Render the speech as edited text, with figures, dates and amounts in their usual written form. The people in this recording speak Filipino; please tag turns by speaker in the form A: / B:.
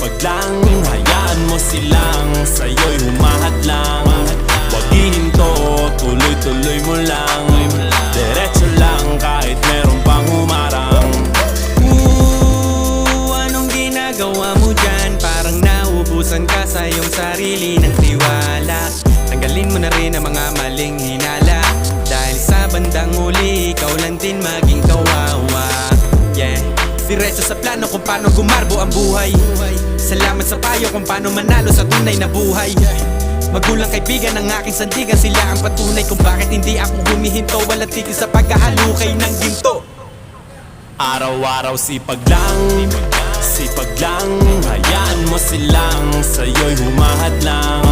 A: sipag lang, hayaan mo silang sa'yo'y humahadlang. Huwag hihinto, tuloy-tuloy mo lang. Diretso lang kahit meron pang humarang.
B: Anong ginagawa mo dyan? Parang naubusan ka sa iyong sarili ng tiwala. Tanggalin mo na rin ang mga maling hinala, dahil sa bandang huli ikaw lang din maging kawawa. Yeah, diretso sa plano kung paano gumarbo ang buhay. Salamat sa payo kung paano manalo sa tunay na buhay. Magulang kaibigan ng aking sandigan, sila ang patunay kung bakit hindi ako humihinto. Walang titis sa pagkahalukay ng ginto.
A: Araw-araw sipag lang, hayaan mo silang sa'yo'y humahadlang.